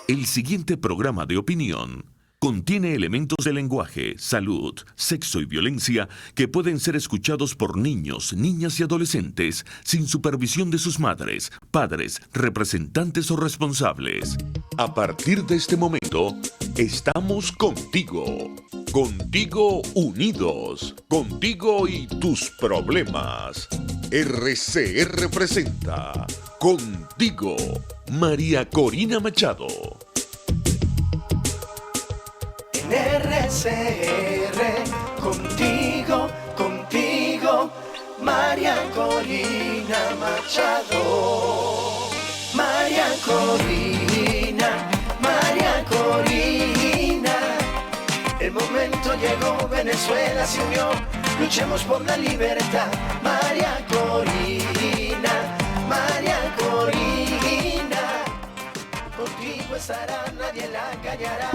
El siguiente programa de opinión contiene elementos de lenguaje, salud, sexo y violencia que pueden ser escuchados por niños, niñas y adolescentes sin supervisión de sus madres, padres, representantes o responsables. A partir de este momento, estamos contigo. Contigo unidos. Contigo y tus problemas. RCR presenta Contigo, María Corina Machado. En RCR, contigo, María Corina Machado. María Corina. El momento llegó, Venezuela se unió, luchemos por la libertad. María Corina. Contigo estará, nadie la callará,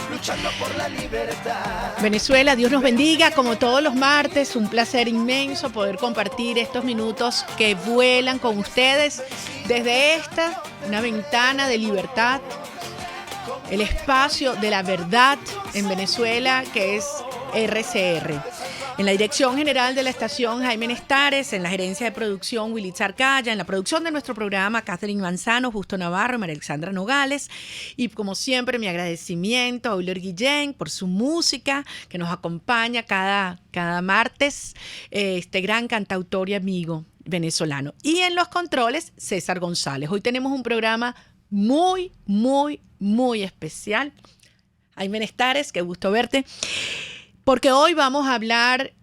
luchando por la libertad. Venezuela, Dios nos bendiga, como todos los martes, un placer inmenso poder compartir estos minutos que vuelan con ustedes desde esta, una ventana de libertad, el espacio de la verdad en Venezuela, que es RCR. En la dirección general de la estación, Jaime Nestares; en la gerencia de producción, Willy Zarcaya; en la producción de nuestro programa, Catherine Manzano, Justo Navarro y María Alexandra Nogales. Y como siempre, mi agradecimiento a Euler Guillén por su música que nos acompaña cada martes, este gran cantautor y amigo venezolano. Y en los controles, César González. Hoy tenemos un programa muy especial. Jaime Nestares, qué gusto verte. Porque hoy vamos a hablar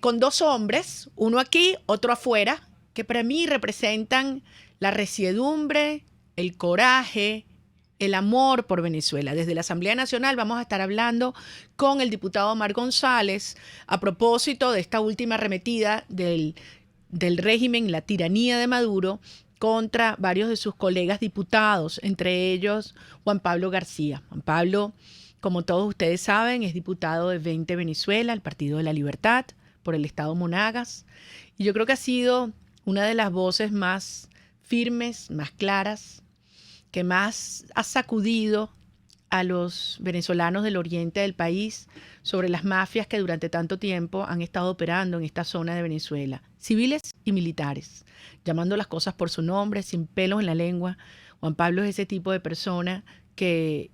con dos hombres, uno aquí, otro afuera, que para mí representan la resiedumbre, el coraje, el amor por Venezuela. Desde la Asamblea Nacional vamos a estar hablando con el diputado Omar González a propósito de esta última arremetida del régimen, la tiranía de Maduro, contra varios de sus colegas diputados, entre ellos Juan Pablo García. Juan Pablo, como todos ustedes saben, es diputado de 20 Venezuela, el Partido de la Libertad, por el estado Monagas. Y yo creo que ha sido una de las voces más firmes, más claras, que más ha sacudido a los venezolanos del oriente del país sobre las mafias que durante tanto tiempo han estado operando en esta zona de Venezuela, civiles y militares, llamando las cosas por su nombre, sin pelos en la lengua. Juan Pablo es ese tipo de persona que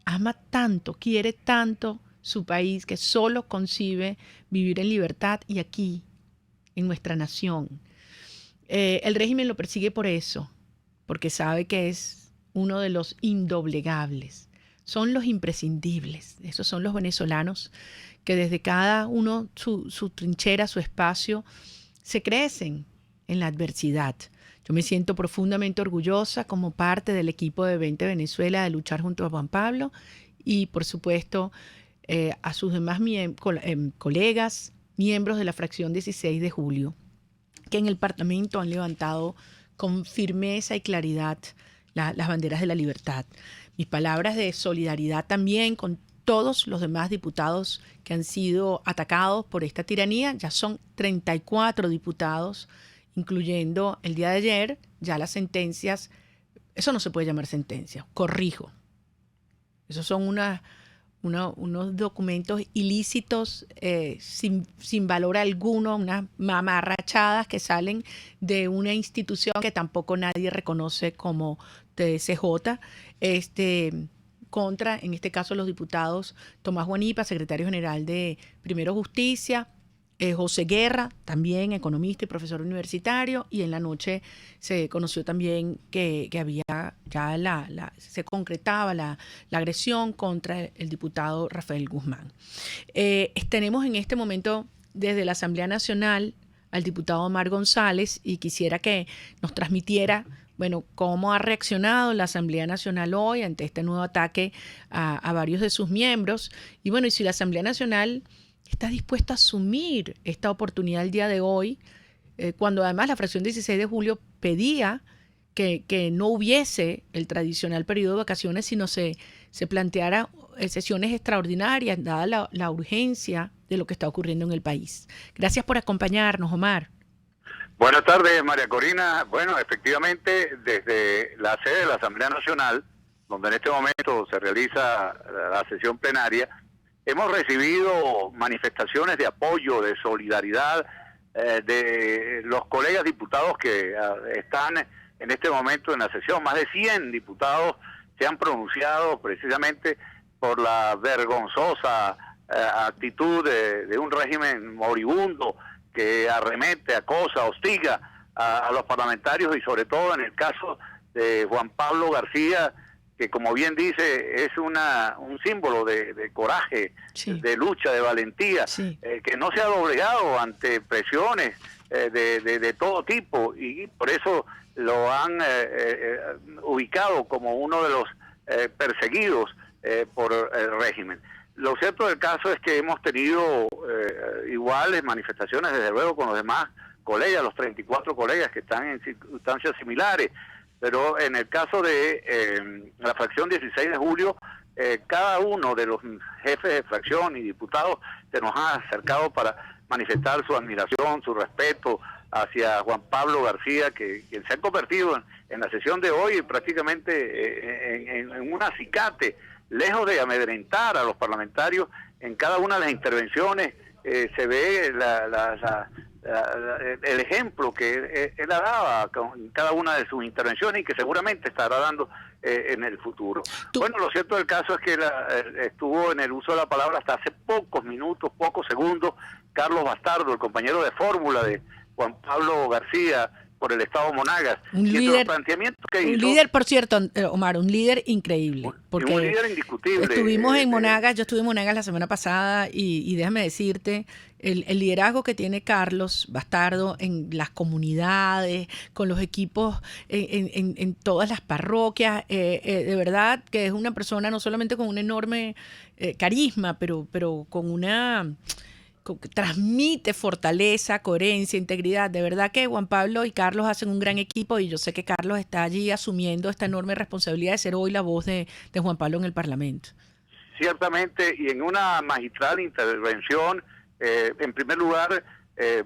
ama tanto, quiere tanto su país, que solo concibe vivir en libertad y aquí, en nuestra nación. El régimen lo persigue por eso, porque sabe que es uno de los indoblegables. Son los imprescindibles. Esos son los venezolanos que desde cada uno su trinchera, su espacio, se crecen en la adversidad. Yo me siento profundamente orgullosa como parte del equipo de 20 Venezuela de luchar junto a Juan Pablo y, por supuesto, a sus demás colegas, miembros de la fracción 16 de julio, que en el Parlamento han levantado con firmeza y claridad las banderas de la libertad. Mis palabras de solidaridad también con todos los demás diputados que han sido atacados por esta tiranía. Ya son 34 diputados, incluyendo el día de ayer, ya las sentencias. Eso no se puede llamar sentencia, corrijo. Esos son unos documentos ilícitos sin valor alguno, unas mamarrachadas que salen de una institución que tampoco nadie reconoce como TSJ, contra, en este caso, los diputados Tomás Guanipa, secretario general de Primero Justicia, José Guerra, también economista y profesor universitario, y en la noche se conoció también que había ya se concretaba la agresión contra el diputado Rafael Guzmán. Tenemos en este momento desde la Asamblea Nacional al diputado Omar González y quisiera que nos transmitiera, bueno, cómo ha reaccionado la Asamblea Nacional hoy ante este nuevo ataque a varios de sus miembros y bueno, y si la Asamblea Nacional está dispuesta a asumir esta oportunidad el día de hoy, cuando además la fracción 16 de julio pedía que no hubiese el tradicional periodo de vacaciones, sino se planteara sesiones extraordinarias, dada la urgencia de lo que está ocurriendo en el país. Gracias por acompañarnos, Omar. Buenas tardes, María Corina. Bueno, efectivamente, desde la sede de la Asamblea Nacional donde en este momento se realiza la sesión plenaria, hemos recibido manifestaciones de apoyo, de solidaridad de los colegas diputados que están en este momento en la sesión. Más de 100 diputados se han pronunciado precisamente por la vergonzosa actitud de un régimen moribundo que arremete, acosa, hostiga a los parlamentarios, y sobre todo en el caso de Juan Pablo García, que como bien dice es un símbolo de coraje, sí, de lucha, de valentía, sí, que no se ha doblegado ante presiones de todo tipo, y por eso lo han ubicado como uno de los perseguidos por el régimen. Lo cierto del caso es que hemos tenido iguales manifestaciones, desde luego, con los demás colegas, los 34 colegas que están en circunstancias similares, pero en el caso de la fracción 16 de julio, cada uno de los jefes de fracción y diputados se nos ha acercado para manifestar su admiración, su respeto hacia Juan Pablo García, quien se ha convertido en la sesión de hoy prácticamente en un acicate, lejos de amedrentar a los parlamentarios. En cada una de las intervenciones se ve el ejemplo que él daba con cada una de sus intervenciones, y que seguramente estará dando en el futuro. Bueno, lo cierto del caso es que estuvo en el uso de la palabra hasta hace pocos minutos, pocos segundos, Carlos Bastardo, el compañero de fórmula de Juan Pablo García por el Estado Monagas. Un líder, un líder, por cierto, Omar, un líder increíble. Porque un líder indiscutible. Estuvimos en Monagas, yo estuve en Monagas la semana pasada, y déjame decirte, el liderazgo que tiene Carlos Bastardo en las comunidades, con los equipos en todas las parroquias, de verdad que es una persona no solamente con un enorme carisma, pero con una... que transmite fortaleza, coherencia, integridad. De verdad que Juan Pablo y Carlos hacen un gran equipo, y yo sé que Carlos está allí asumiendo esta enorme responsabilidad de ser hoy la voz de Juan Pablo en el Parlamento. Ciertamente, y en una magistral intervención, en primer lugar,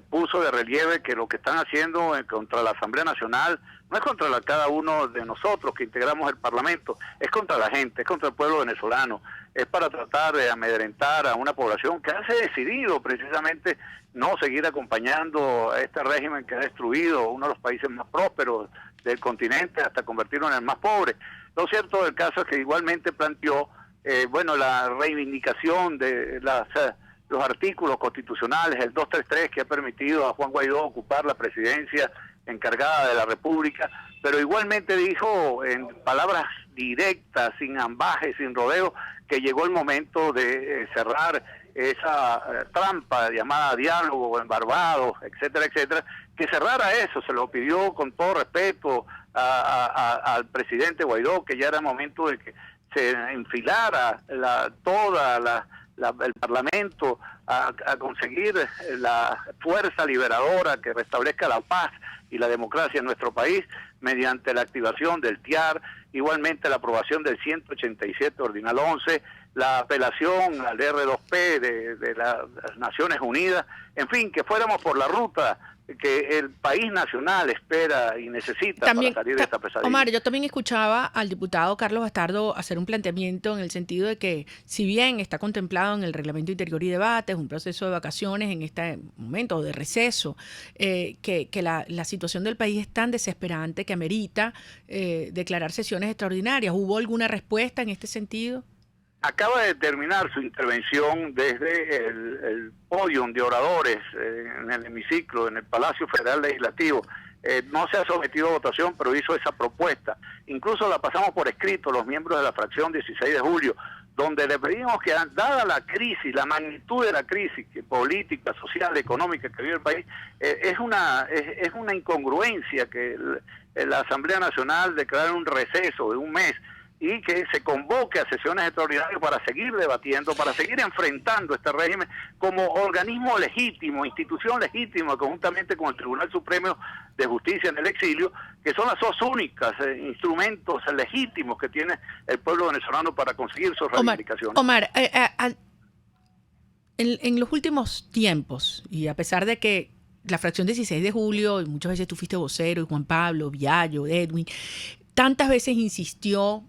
puso de relieve que lo que están haciendo contra la Asamblea Nacional no es contra cada uno de nosotros que integramos el Parlamento, es contra la gente, es contra el pueblo venezolano, es para tratar de amedrentar a una población que ha decidido precisamente no seguir acompañando a este régimen que ha destruido uno de los países más prósperos del continente hasta convertirlo en el más pobre. Lo cierto del caso es que igualmente planteó la reivindicación de los artículos constitucionales, el 233, que ha permitido a Juan Guaidó ocupar la presidencia encargada de la República, pero igualmente dijo en palabras directas, sin ambajes, sin rodeos, que llegó el momento de cerrar esa trampa llamada diálogo en Barbados, etcétera, etcétera, que cerrara eso. Se lo pidió con todo respeto al presidente Guaidó, que ya era momento de que se enfilara el Parlamento a conseguir la fuerza liberadora que restablezca la paz y la democracia en nuestro país mediante la activación del TIAR, igualmente la aprobación del 187 Ordinal 11, la apelación al R2P de las Naciones Unidas, en fin, que fuéramos por la ruta que el país nacional espera y necesita también, para salir de esta pesadilla. Omar, yo también escuchaba al diputado Carlos Bastardo hacer un planteamiento en el sentido de que, si bien está contemplado en el Reglamento Interior y Debates un proceso de vacaciones en este momento de receso, que la situación del país es tan desesperante que amerita declarar sesiones extraordinarias. ¿Hubo alguna respuesta en este sentido? Acaba de terminar su intervención desde el podium de oradores en el hemiciclo, en el Palacio Federal Legislativo. No se ha sometido a votación, pero hizo esa propuesta. Incluso la pasamos por escrito los miembros de la fracción 16 de julio, donde le pedimos que, dada la crisis, la magnitud de la crisis política, social, económica que vive el país, es una incongruencia que la Asamblea Nacional declare un receso de un mes y que se convoque a sesiones extraordinarias para seguir debatiendo, para seguir enfrentando este régimen como organismo legítimo, institución legítima, conjuntamente con el Tribunal Supremo de Justicia en el exilio, que son las dos únicas instrumentos legítimos que tiene el pueblo venezolano para conseguir sus reivindicaciones. Omar, en los últimos tiempos, y a pesar de que la fracción 16 de julio, y muchas veces tú fuiste vocero, y Juan Pablo, Viallo, Edwin, tantas veces insistió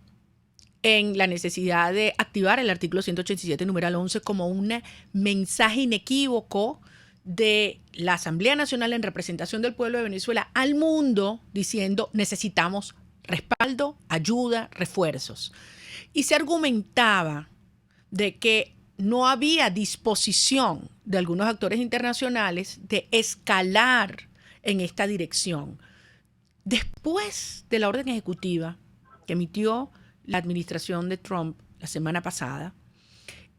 en la necesidad de activar el artículo 187, numeral 11, como un mensaje inequívoco de la Asamblea Nacional en representación del pueblo de Venezuela al mundo, diciendo necesitamos respaldo, ayuda, refuerzos. Y se argumentaba de que no había disposición de algunos actores internacionales de escalar en esta dirección. Después de la orden ejecutiva que emitió la administración de Trump la semana pasada,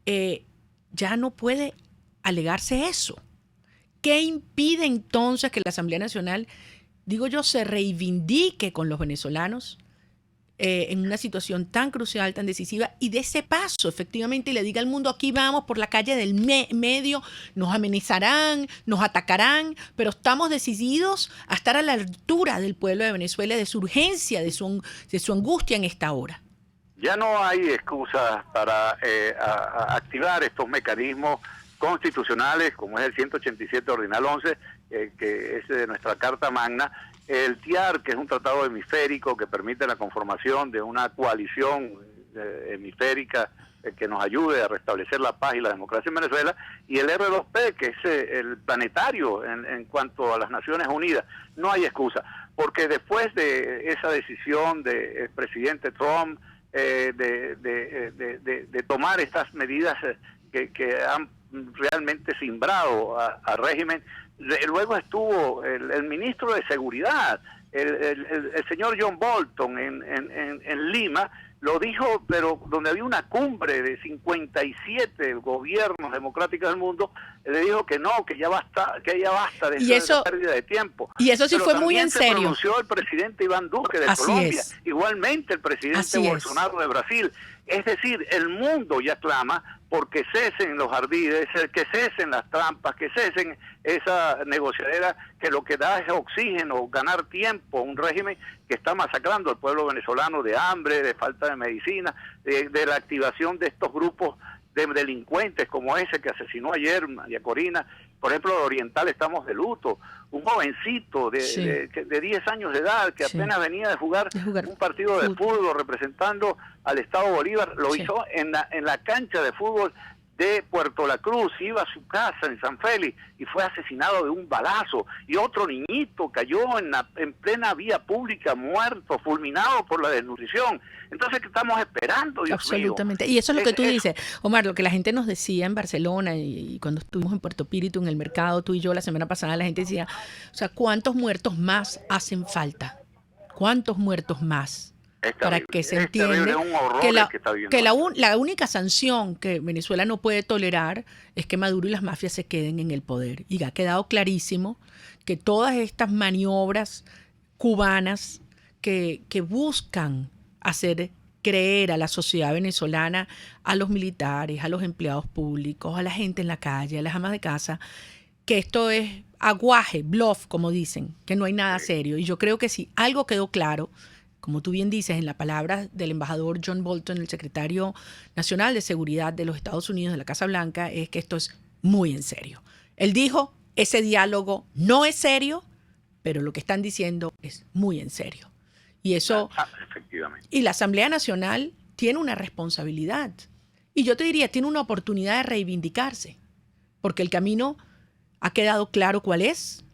ya no puede alegarse eso. ¿Qué impide entonces que la Asamblea Nacional, digo yo, se reivindique con los venezolanos en una situación tan crucial, tan decisiva, y de ese paso efectivamente le diga al mundo, aquí vamos por la calle del medio, nos amenazarán, nos atacarán, pero estamos decididos a estar a la altura del pueblo de Venezuela, de su urgencia, de su angustia en esta hora? Ya no hay excusas para activar estos mecanismos constitucionales, como es el 187 Ordinal 11, que es de nuestra Carta Magna, el TIAR, que es un tratado hemisférico que permite la conformación de una coalición hemisférica que nos ayude a restablecer la paz y la democracia en Venezuela, y el R2P, que es el planetario en cuanto a las Naciones Unidas. No hay excusa, porque después de esa decisión del presidente Trump de tomar estas medidas que han realmente simbrado al régimen, luego estuvo el ministro de Seguridad, el señor John Bolton en Lima, lo dijo, pero donde había una cumbre de 57 gobiernos democráticos del mundo, le dijo que no, que ya basta de esa pérdida de tiempo. Y eso sí, pero fue muy en serio. Se pronunció el presidente Iván Duque de Colombia, igualmente el presidente Bolsonaro de Brasil. Es decir, el mundo ya clama porque cesen los ardides, que cesen las trampas, que cesen esa negociadera que lo que da es oxígeno, ganar tiempo, un régimen que está masacrando al pueblo venezolano de hambre, de falta de medicina, de la activación de estos grupos de delincuentes como ese que asesinó ayer María Corina. Por ejemplo, los orientales estamos de luto. Un jovencito de 10 años de edad que apenas venía de jugar un partido de fútbol representando al Estado Bolívar, lo hizo en la cancha de fútbol de Puerto La Cruz, iba a su casa en San Félix y fue asesinado de un balazo, y otro niñito cayó en plena vía pública, muerto, fulminado por la desnutrición. Entonces, ¿qué estamos esperando, Dios Absolutamente. mío? Y eso es lo que tú dices, Omar, lo que la gente nos decía en Barcelona y cuando estuvimos en Puerto Píritu, en el mercado, tú y yo la semana pasada, la gente decía, o sea, ¿cuántos muertos más hacen falta? ¿Cuántos muertos más? Para que se entienda que la única sanción que Venezuela no puede tolerar es que Maduro y las mafias se queden en el poder. Y ha quedado clarísimo que todas estas maniobras cubanas que buscan hacer creer a la sociedad venezolana, a los militares, a los empleados públicos, a la gente en la calle, a las amas de casa, que esto es aguaje, bluff, como dicen, que no hay nada serio. Y yo creo que si algo quedó claro, como tú bien dices, en la palabra del embajador John Bolton, el secretario nacional de Seguridad de los Estados Unidos de la Casa Blanca, es que esto es muy en serio. Él dijo, ese diálogo no es serio, pero lo que están diciendo es muy en serio. Y eso, efectivamente. Y la Asamblea Nacional tiene una responsabilidad. Y yo te diría, tiene una oportunidad de reivindicarse, porque el camino ha quedado claro cuál es.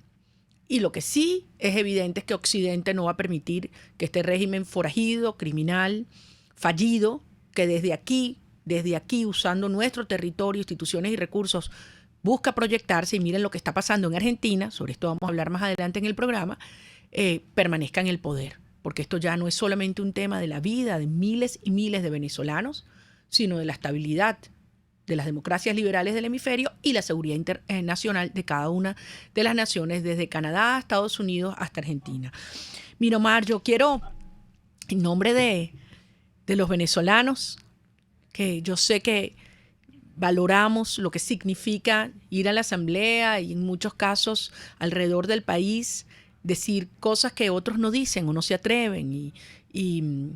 Y lo que sí es evidente es que Occidente no va a permitir que este régimen forajido, criminal, fallido, que desde aquí, usando nuestro territorio, instituciones y recursos, busca proyectarse, y miren lo que está pasando en Argentina, sobre esto vamos a hablar más adelante en el programa, permanezca en el poder. Porque esto ya no es solamente un tema de la vida de miles y miles de venezolanos, sino de la estabilidad de las democracias liberales del hemisferio y la seguridad internacional de cada una de las naciones, desde Canadá, Estados Unidos hasta Argentina. Mira, Omar, yo quiero, en nombre de los venezolanos, que yo sé que valoramos lo que significa ir a la asamblea y en muchos casos alrededor del país decir cosas que otros no dicen o no se atreven, y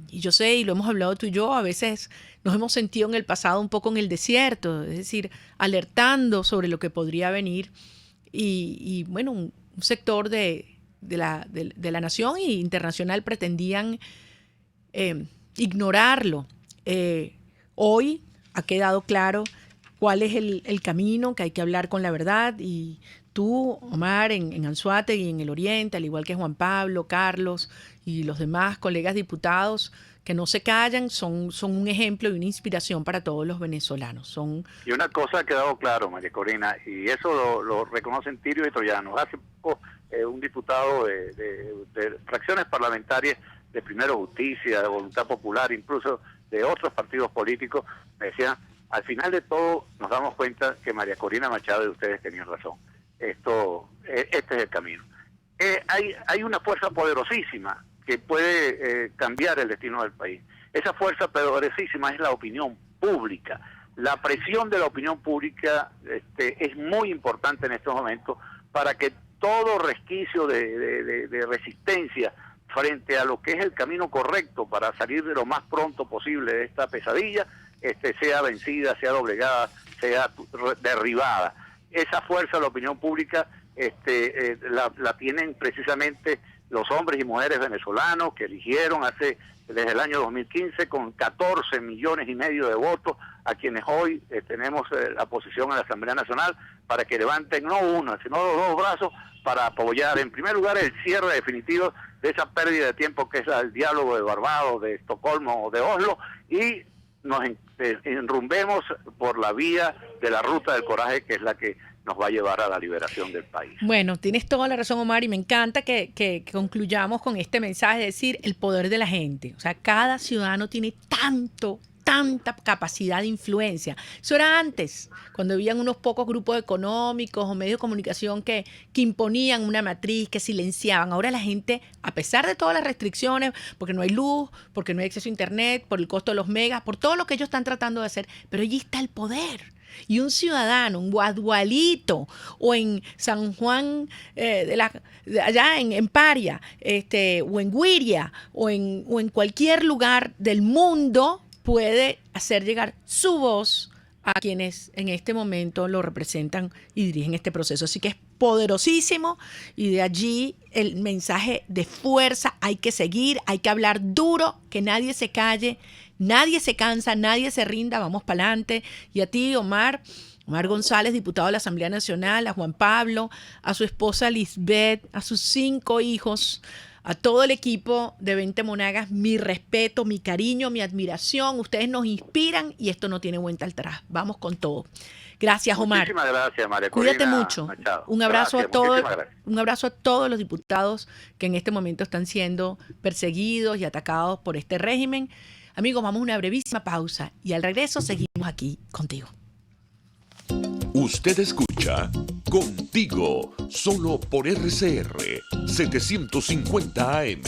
yo sé, y lo hemos hablado tú y yo, a veces nos hemos sentido en el pasado un poco en el desierto, es decir, alertando sobre lo que podría venir, y bueno, un sector de la nación e internacional pretendían ignorarlo. hoy ha quedado claro cuál es el camino, que hay que hablar con la verdad, y tú, Omar, en Anzoátegui y en el Oriente, al igual que Juan Pablo, Carlos y los demás colegas diputados que no se callan, son un ejemplo y una inspiración para todos los venezolanos. Y una cosa ha quedado claro, María Corina, y eso lo reconocen Tirio y Troyano. Hace poco un diputado de fracciones parlamentarias de Primero Justicia, de Voluntad Popular, incluso de otros partidos políticos, me decían, al final de todo nos damos cuenta que María Corina Machado y ustedes tenían razón. Este es el camino. Hay una fuerza poderosísima que puede cambiar el destino del país. Esa fuerza poderosísima es la opinión pública. La presión de la opinión pública es muy importante en estos momentos para que todo resquicio de resistencia frente a lo que es el camino correcto para salir de lo más pronto posible de esta pesadilla, sea vencida, sea doblegada, sea derribada. Esa fuerza de la opinión pública la tienen precisamente los hombres y mujeres venezolanos que eligieron desde el año 2015 con 14 millones y medio de votos a quienes hoy tenemos la posición en la Asamblea Nacional para que levanten no uno, sino los dos brazos para apoyar en primer lugar el cierre definitivo de esa pérdida de tiempo que es el diálogo de Barbados, de Estocolmo o de Oslo, y nos enrumbemos por la vía de la ruta del coraje, que es la que nos va a llevar a la liberación del país. Bueno, tienes toda la razón, Omar, y me encanta que concluyamos con este mensaje, es decir, el poder de la gente. O sea, cada ciudadano tiene tanta capacidad de influencia. Eso era antes, cuando habían unos pocos grupos económicos o medios de comunicación que imponían una matriz, que silenciaban. Ahora la gente, a pesar de todas las restricciones, porque no hay luz, porque no hay acceso a internet, por el costo de los megas, por todo lo que ellos están tratando de hacer, pero allí está el poder. Y un ciudadano, un Guadualito o en San Juan, allá en Paria, o en Guiria, o en cualquier lugar del mundo, puede hacer llegar su voz a quienes en este momento lo representan y dirigen este proceso. Así que es poderosísimo, y de allí el mensaje de fuerza. Hay que seguir, hay que hablar duro, que nadie se calle, nadie se cansa, nadie se rinda, vamos para adelante. Y a ti, Omar González, diputado de la Asamblea Nacional, a Juan Pablo, a su esposa Lisbeth, a sus 5 hijos, a todo el equipo de 20 Monagas, mi respeto, mi cariño, mi admiración. Ustedes nos inspiran y esto no tiene vuelta atrás. Vamos con todo. Gracias, Omar. Muchísimas gracias, María Corina. Cuídate mucho. Machado. Un abrazo a todos. Gracias. Un abrazo a todos los diputados que en este momento están siendo perseguidos y atacados por este régimen. Amigos, vamos a una brevísima pausa y al regreso seguimos aquí contigo. Usted escucha Contigo, solo por RCR 750 AM.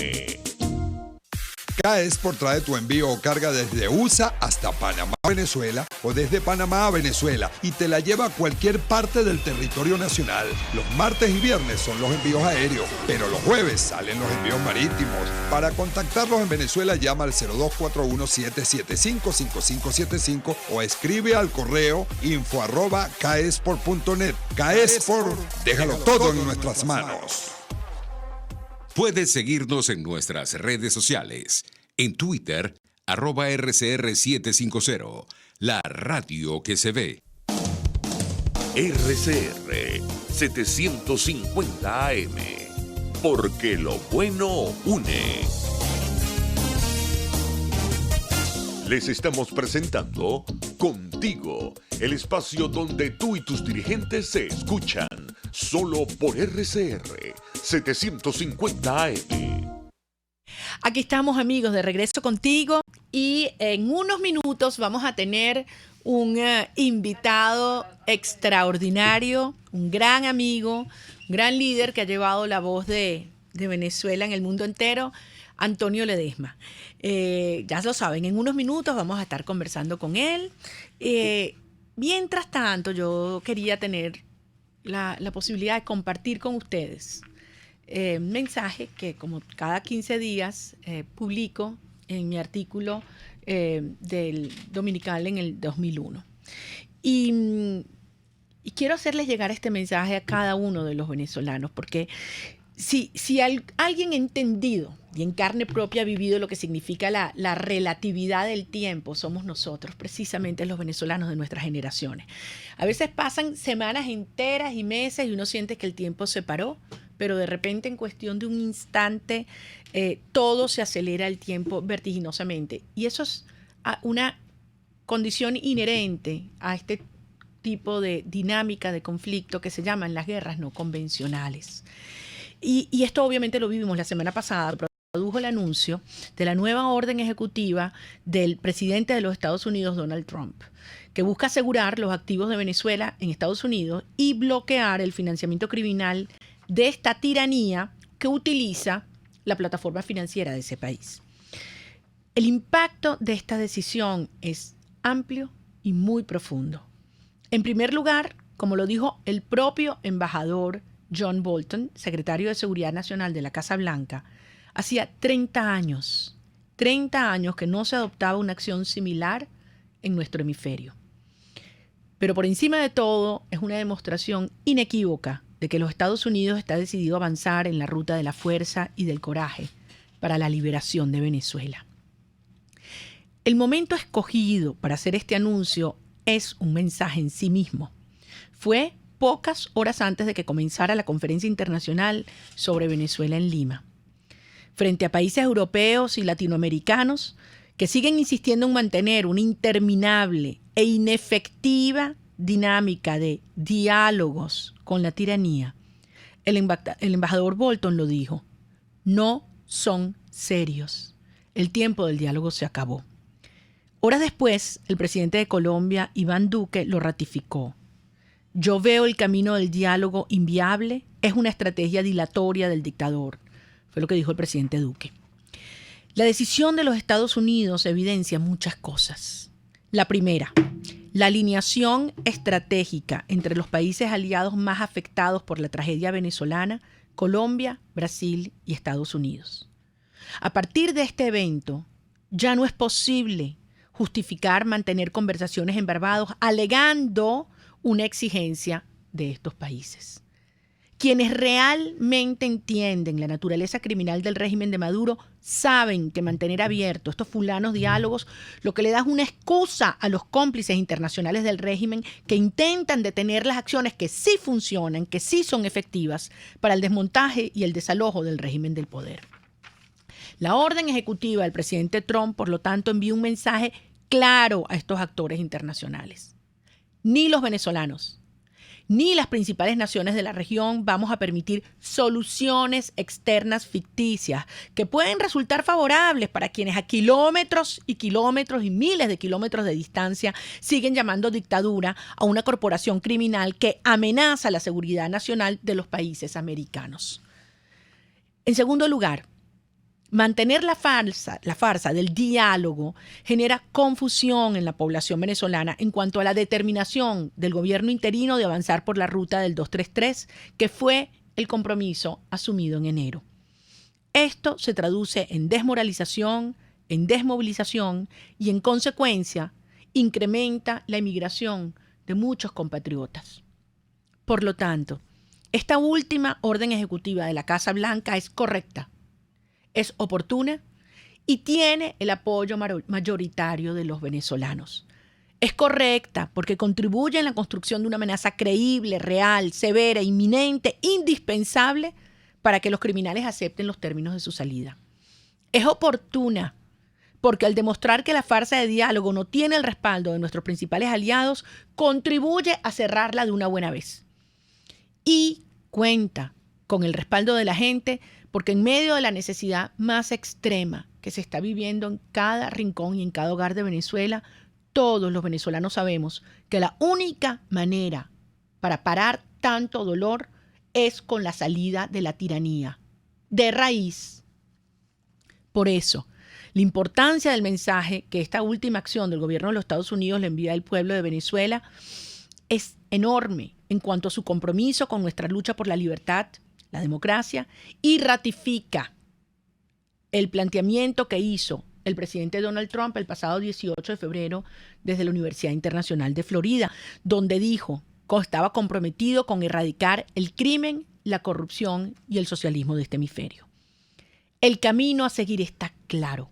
K-Export trae tu envío o carga desde USA hasta Panamá, Venezuela, o desde Panamá a Venezuela, y te la lleva a cualquier parte del territorio nacional. Los martes y viernes son los envíos aéreos, pero los jueves salen los envíos marítimos. Para contactarlos en Venezuela, llama al 0241-775-5575 o escribe al correo info@kexport.net. K-Export, déjalo todo en nuestras manos. Puedes seguirnos en nuestras redes sociales. En Twitter, @RCR750, la radio que se ve. RCR 750 AM, porque lo bueno une. Les estamos presentando Contigo, el espacio donde tú y tus dirigentes se escuchan, solo por RCR 750 AM. Aquí estamos, amigos, de regreso contigo, y en unos minutos vamos a tener un invitado extraordinario, un gran amigo, un gran líder que ha llevado la voz de Venezuela en el mundo entero, Antonio Ledesma. Ya lo saben, en unos minutos vamos a estar conversando con él. Mientras tanto, yo quería tener la posibilidad de compartir con ustedes un mensaje que, como cada 15 días, publico en mi artículo del Dominical en el 2001. Y quiero hacerles llegar este mensaje a cada uno de los venezolanos, porque alguien ha entendido y en carne propia ha vivido lo que significa la relatividad del tiempo, somos nosotros, precisamente los venezolanos de nuestras generaciones. A veces pasan semanas enteras y meses y uno siente que el tiempo se paró, pero de repente en cuestión de un instante todo se acelera el tiempo vertiginosamente. Y eso es una condición inherente a este tipo de dinámica de conflicto que se llaman las guerras no convencionales. Y esto obviamente lo vivimos la semana pasada, produjo el anuncio de la nueva orden ejecutiva del presidente de los Estados Unidos, Donald Trump, que busca asegurar los activos de Venezuela en Estados Unidos y bloquear el financiamiento criminal de esta tiranía que utiliza la plataforma financiera de ese país. El impacto de esta decisión es amplio y muy profundo. En primer lugar, como lo dijo el propio embajador John Bolton, secretario de Seguridad Nacional de la Casa Blanca, hacía 30 años que no se adoptaba una acción similar en nuestro hemisferio. Pero por encima de todo, es una demostración inequívoca de que los Estados Unidos está decidido a avanzar en la ruta de la fuerza y del coraje para la liberación de Venezuela. El momento escogido para hacer este anuncio es un mensaje en sí mismo. Fue pocas horas antes de que comenzara la conferencia internacional sobre Venezuela en Lima. Frente a países europeos y latinoamericanos que siguen insistiendo en mantener una interminable e inefectiva dinámica de diálogos con la tiranía, el embajador Bolton lo dijo: no son serios. El tiempo del diálogo se acabó. Horas después, el presidente de Colombia, Iván Duque, lo ratificó. Yo veo el camino del diálogo inviable, es una estrategia dilatoria del dictador, fue lo que dijo el presidente Duque. La decisión de los Estados Unidos evidencia muchas cosas. La primera, la alineación estratégica entre los países aliados más afectados por la tragedia venezolana, Colombia, Brasil y Estados Unidos. A partir de este evento, ya no es posible justificar mantener conversaciones en Barbados alegando una exigencia de estos países. Quienes realmente entienden la naturaleza criminal del régimen de Maduro saben que mantener abiertos estos fulanos diálogos lo que le da es una excusa a los cómplices internacionales del régimen que intentan detener las acciones que sí funcionan, que sí son efectivas para el desmontaje y el desalojo del régimen del poder. La orden ejecutiva del presidente Trump, por lo tanto, envía un mensaje claro a estos actores internacionales. Ni los venezolanos, ni las principales naciones de la región vamos a permitir soluciones externas ficticias que pueden resultar favorables para quienes a kilómetros y kilómetros y miles de kilómetros de distancia siguen llamando dictadura a una corporación criminal que amenaza la seguridad nacional de los países americanos. En segundo lugar, mantener la farsa del diálogo genera confusión en la población venezolana en cuanto a la determinación del gobierno interino de avanzar por la ruta del 233, que fue el compromiso asumido en enero. Esto se traduce en desmoralización, en desmovilización y, en consecuencia, incrementa la emigración de muchos compatriotas. Por lo tanto, esta última orden ejecutiva de la Casa Blanca es correcta, es oportuna y tiene el apoyo mayoritario de los venezolanos. Es correcta porque contribuye en la construcción de una amenaza creíble, real, severa, inminente, indispensable para que los criminales acepten los términos de su salida. Es oportuna porque al demostrar que la farsa de diálogo no tiene el respaldo de nuestros principales aliados, contribuye a cerrarla de una buena vez. Y cuenta con el respaldo de la gente porque en medio de la necesidad más extrema que se está viviendo en cada rincón y en cada hogar de Venezuela, todos los venezolanos sabemos que la única manera para parar tanto dolor es con la salida de la tiranía, de raíz. Por eso, la importancia del mensaje que esta última acción del gobierno de los Estados Unidos le envía al pueblo de Venezuela es enorme en cuanto a su compromiso con nuestra lucha por la libertad, la democracia, y ratifica el planteamiento que hizo el presidente Donald Trump el pasado 18 de febrero desde la Universidad Internacional de Florida, donde dijo que estaba comprometido con erradicar el crimen la corrupción y el socialismo de este hemisferio. El camino a seguir está claro.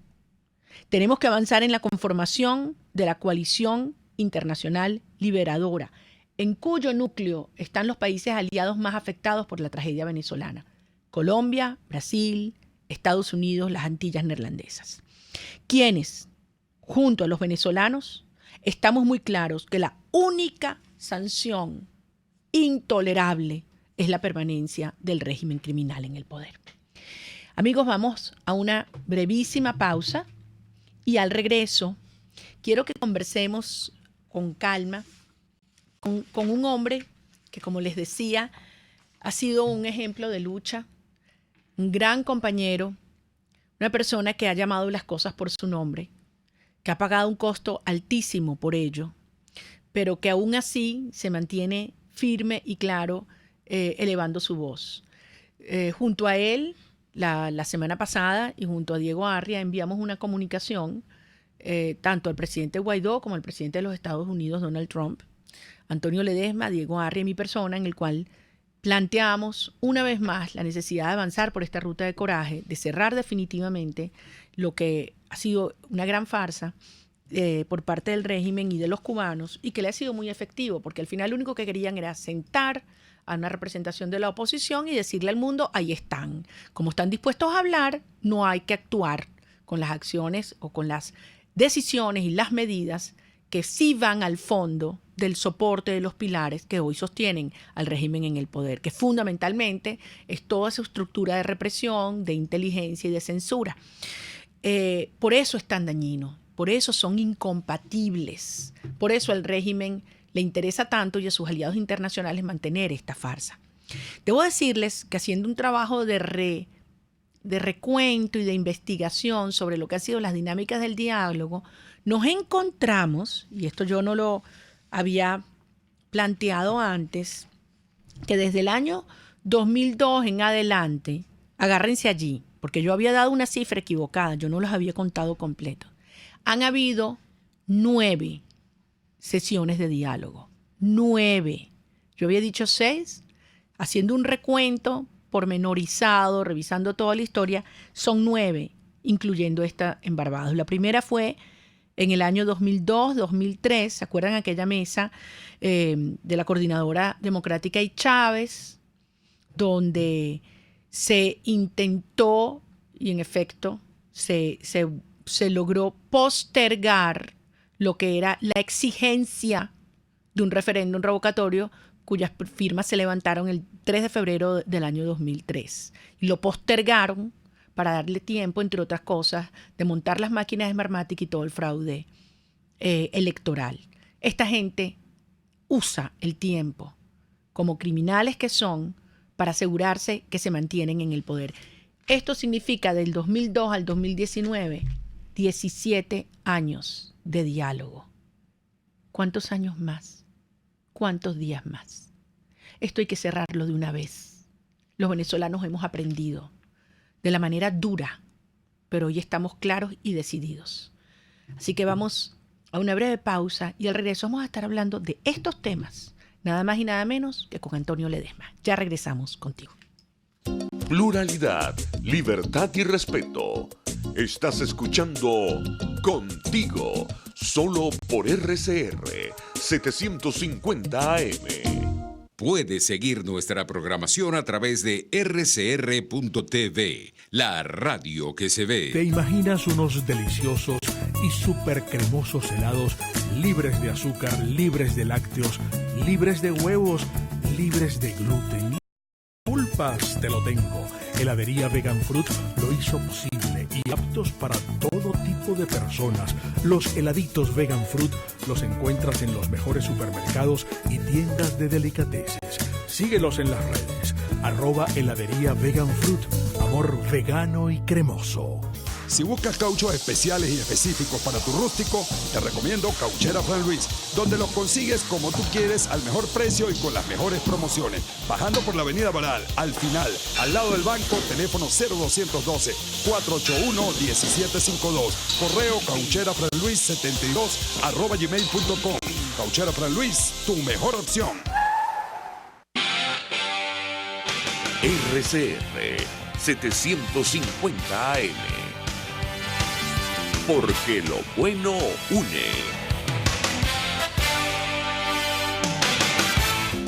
Tenemos que avanzar en la conformación de la coalición internacional liberadora, en cuyo núcleo están los países aliados más afectados por la tragedia venezolana: Colombia, Brasil, Estados Unidos, las Antillas Neerlandesas. Quienes, junto a los venezolanos, estamos muy claros que la única sanción intolerable es la permanencia del régimen criminal en el poder. Amigos, vamos a una brevísima pausa y al regreso quiero que conversemos con calma con un hombre que, como les decía, ha sido un ejemplo de lucha, un gran compañero, una persona que ha llamado las cosas por su nombre, que ha pagado un costo altísimo por ello, pero que aún así se mantiene firme y claro, elevando su voz. Junto a él, la semana pasada, y junto a Diego Arria, enviamos una comunicación tanto al presidente Guaidó como al presidente de los Estados Unidos, Donald Trump, Antonio Ledesma, Diego Arria y mi persona, en el cual planteamos una vez más la necesidad de avanzar por esta ruta de coraje, de cerrar definitivamente lo que ha sido una gran farsa por parte del régimen y de los cubanos, y que le ha sido muy efectivo, porque al final lo único que querían era sentar a una representación de la oposición y decirle al mundo: ahí están. Como están dispuestos a hablar, no hay que actuar con las acciones o con las decisiones y las medidas que sí van al fondo del soporte de los pilares que hoy sostienen al régimen en el poder, que fundamentalmente es toda su estructura de represión, de inteligencia y de censura. Por eso es tan dañino, por eso son incompatibles, por eso al régimen le interesa tanto y a sus aliados internacionales mantener esta farsa. Debo decirles que haciendo un trabajo de recuento y de investigación sobre lo que han sido las dinámicas del diálogo, nos encontramos, y esto yo no lo había planteado antes, que desde el año 2002 en adelante, agárrense allí, porque yo había dado una cifra equivocada, yo no los había contado completo, han habido 9 sesiones de diálogo. 9. Yo había dicho 6, haciendo un recuento pormenorizado, revisando toda la historia, son 9, incluyendo esta en Barbados. La primera fue en el año 2002-2003, ¿se acuerdan aquella mesa de la Coordinadora Democrática y Chávez, donde se intentó, y en efecto se logró postergar lo que era la exigencia de un referéndum revocatorio cuyas firmas se levantaron el 3 de febrero del año 2003. Y lo postergaron para darle tiempo, entre otras cosas, de montar las máquinas de Smartmatic y todo el fraude electoral. Esta gente usa el tiempo, como criminales que son, para asegurarse que se mantienen en el poder. Esto significa del 2002 al 2019, 17 años de diálogo. ¿Cuántos años más? ¿Cuántos días más? Esto hay que cerrarlo de una vez. Los venezolanos hemos aprendido de la manera dura, pero hoy estamos claros y decididos. Así que vamos a una breve pausa y al regreso vamos a estar hablando de estos temas, nada más y nada menos que con Antonio Ledesma. Ya regresamos contigo. Pluralidad, libertad y respeto. Estás escuchando Contigo, solo por RCR 750 AM. Puedes seguir nuestra programación a través de rcr.tv, la radio que se ve. ¿Te imaginas unos deliciosos y súper cremosos helados libres de azúcar, libres de lácteos, libres de huevos, libres de gluten? Culpas te lo tengo. Heladería Vegan Fruit lo hizo posible y aptos para todo tipo de personas. Los heladitos Vegan Fruit los encuentras en los mejores supermercados y tiendas de delicateces. Síguelos en las redes. @heladería Vegan Fruit. Amor vegano y cremoso. Si buscas cauchos especiales y específicos para tu rústico, te recomiendo Cauchera Fran Luis, donde los consigues como tú quieres, al mejor precio y con las mejores promociones. Bajando por la avenida Baral, al final, al lado del banco, teléfono 0212-481-1752. Correo caucherafranluis72@gmail.com. Cauchera Fran Luis, tu mejor opción. RCR 750 AM. Porque lo bueno une.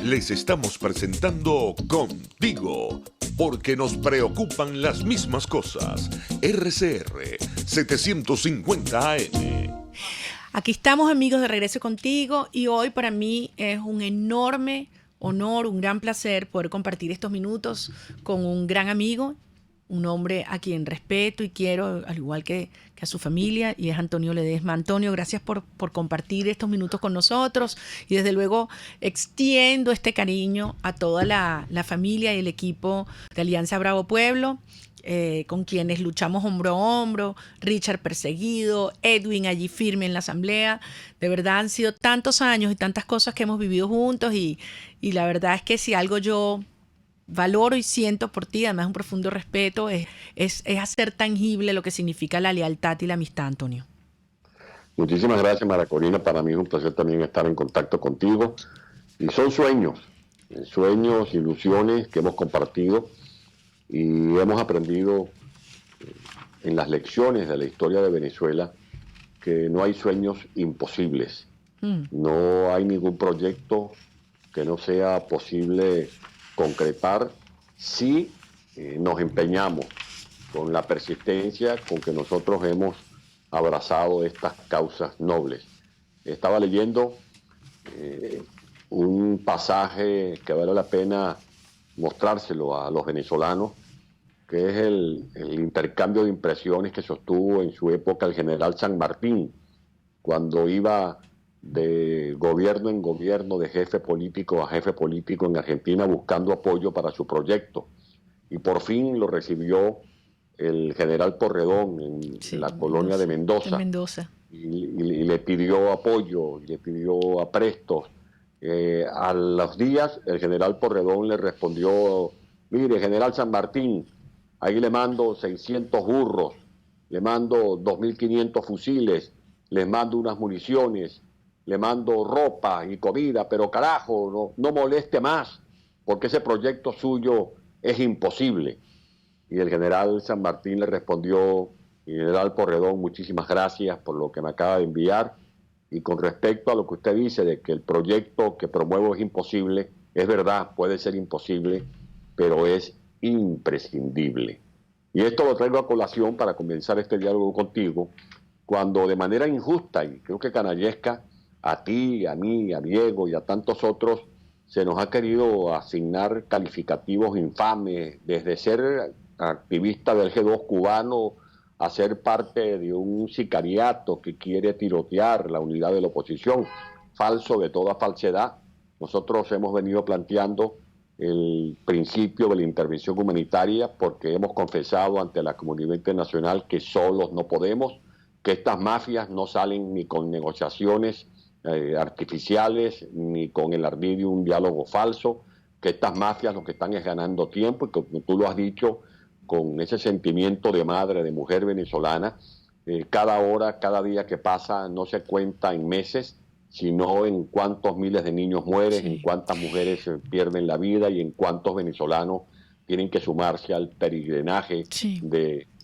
Les estamos presentando Contigo, porque nos preocupan las mismas cosas. RCR 750 AM. Aquí estamos, amigos, de regreso contigo, y hoy para mí es un enorme honor, un gran placer poder compartir estos minutos con un gran amigo, un hombre a quien respeto y quiero, al igual que a su familia, y es Antonio Ledesma. Antonio, gracias por compartir estos minutos con nosotros, y desde luego extiendo este cariño a toda la familia y el equipo de Alianza Bravo Pueblo, con quienes luchamos hombro a hombro, Richard perseguido, Edwin allí firme en la asamblea. De verdad han sido tantos años y tantas cosas que hemos vivido juntos, y la verdad es que si algo yo valoro y siento por ti, además un profundo respeto, es hacer tangible lo que significa la lealtad y la amistad, Antonio. Muchísimas gracias, María Corina. Para mí es un placer también estar en contacto contigo. Y son sueños, ilusiones que hemos compartido y hemos aprendido en las lecciones de la historia de Venezuela que no hay sueños imposibles. No hay ningún proyecto que no sea posible concretar si nos empeñamos con la persistencia con que nosotros hemos abrazado estas causas nobles. Estaba leyendo un pasaje que vale la pena mostrárselo a los venezolanos, que es el intercambio de impresiones que sostuvo en su época el general San Martín, cuando iba de gobierno en gobierno, de jefe político a jefe político en Argentina buscando apoyo para su proyecto. Y por fin lo recibió el general Porredón en la colonia de Mendoza. Y le pidió apoyo, y le pidió aprestos. A los días el general Porredón le respondió: mire, general San Martín, ahí le mando 600 burros, le mando 2.500 fusiles, les mando unas municiones, le mando ropa y comida, pero carajo, no moleste más, porque ese proyecto suyo es imposible. Y el general San Martín le respondió: general Porredón, muchísimas gracias por lo que me acaba de enviar, y con respecto a lo que usted dice de que el proyecto que promuevo es imposible, es verdad, puede ser imposible, pero es imprescindible. Y esto lo traigo a colación para comenzar este diálogo contigo, cuando de manera injusta, y creo que canallesca, a ti, a mí, a Diego y a tantos otros, se nos ha querido asignar calificativos infames, desde ser activista del G2 cubano a ser parte de un sicariato que quiere tirotear la unidad de la oposición. Falso de toda falsedad. Nosotros hemos venido planteando el principio de la intervención humanitaria porque hemos confesado ante la comunidad internacional que solos no podemos, que estas mafias no salen ni con negociaciones artificiales, ni con el ardid de un diálogo falso, que estas mafias lo que están es ganando tiempo, y como tú lo has dicho, con ese sentimiento de madre, de mujer venezolana, cada hora, cada día que pasa no se cuenta en meses, sino en cuántos miles de niños mueren, en cuántas mujeres pierden la vida y en cuántos venezolanos tienen que sumarse al peregrinaje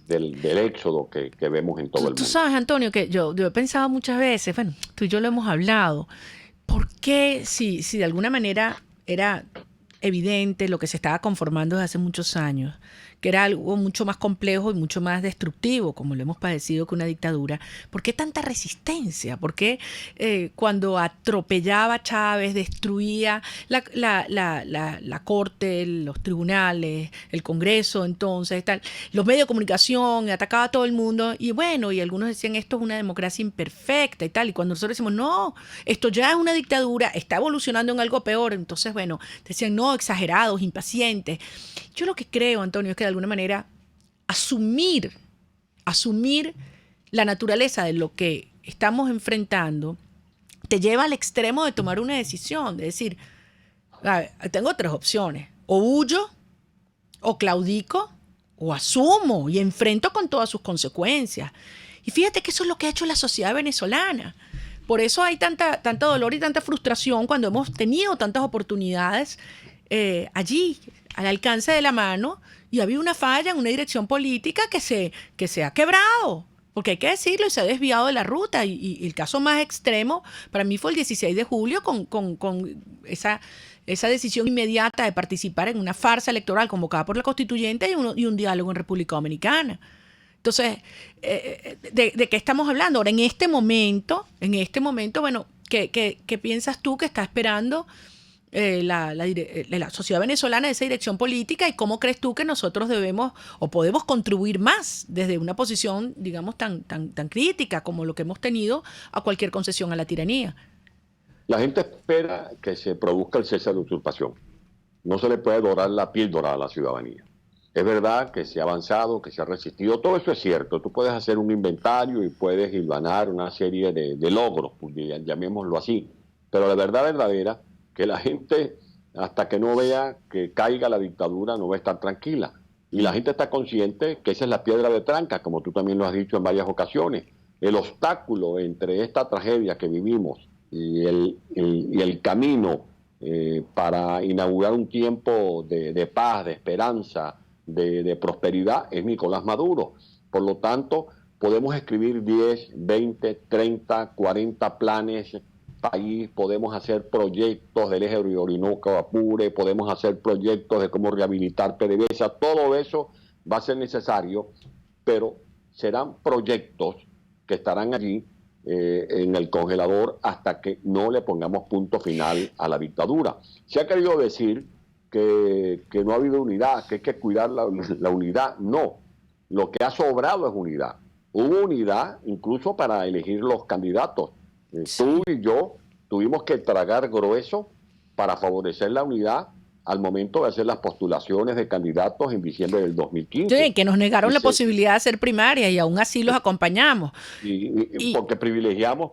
del éxodo que vemos en todo el mundo. Tú sabes, Antonio, que yo he pensado muchas veces, bueno, tú y yo lo hemos hablado, ¿por qué si de alguna manera era evidente lo que se estaba conformando desde hace muchos años, que era algo mucho más complejo y mucho más destructivo, como lo hemos padecido con una dictadura? ¿Por qué tanta resistencia? ¿Por qué cuando atropellaba a Chávez, destruía la corte, los tribunales, el Congreso entonces, tal, los medios de comunicación, atacaba a todo el mundo, y bueno, y algunos decían esto es una democracia imperfecta y tal, y cuando nosotros decimos no, esto ya es una dictadura, está evolucionando en algo peor, entonces bueno, decían no, exagerados, impacientes. Yo lo que creo, Antonio, es que de alguna manera asumir la naturaleza de lo que estamos enfrentando te lleva al extremo de tomar una decisión, de decir, a ver, tengo tres opciones: o huyo, o claudico, o asumo y enfrento con todas sus consecuencias. Y fíjate que eso es lo que ha hecho la sociedad venezolana. Por eso hay tanto dolor y tanta frustración cuando hemos tenido tantas oportunidades allí, al alcance de la mano y ha habido una falla en una dirección política que se ha quebrado. Porque hay que decirlo, y se ha desviado de la ruta. Y el caso más extremo para mí fue el 16 de julio con esa decisión inmediata de participar en una farsa electoral convocada por la Constituyente y un diálogo en República Dominicana. Entonces, ¿de qué estamos hablando? Ahora, en este momento, bueno, ¿qué piensas tú que está esperando la sociedad venezolana de esa dirección política, y cómo crees tú que nosotros debemos o podemos contribuir más desde una posición, digamos, tan crítica como lo que hemos tenido a cualquier concesión a la tiranía? La gente espera que se produzca el cese de la usurpación. No se le puede dorar la píldora a la ciudadanía. Es verdad que se ha avanzado, que se ha resistido, todo eso es cierto. Tú puedes hacer un inventario y puedes hilvanar una serie de logros, llamémoslo así. Pero la verdad verdadera, que la gente, hasta que no vea que caiga la dictadura, no va a estar tranquila. Y la gente está consciente que esa es la piedra de tranca, como tú también lo has dicho en varias ocasiones. El obstáculo entre esta tragedia que vivimos y el camino para inaugurar un tiempo de paz, de esperanza, de prosperidad, es Nicolás Maduro. Por lo tanto, podemos escribir 10, 20, 30, 40 planes país, podemos hacer proyectos del eje Orinoco Apure, podemos hacer proyectos de cómo rehabilitar PDVSA, todo eso va a ser necesario, pero serán proyectos que estarán allí en el congelador hasta que no le pongamos punto final a la dictadura. Se ha querido decir que no ha habido unidad, que hay que cuidar la unidad. No, lo que ha sobrado es unidad. Hubo unidad incluso para elegir los candidatos. Tú y yo tuvimos que tragar grueso para favorecer la unidad al momento de hacer las postulaciones de candidatos en diciembre del 2015. Sí, que nos negaron la posibilidad de hacer primaria y aún así los acompañamos. Y porque privilegiamos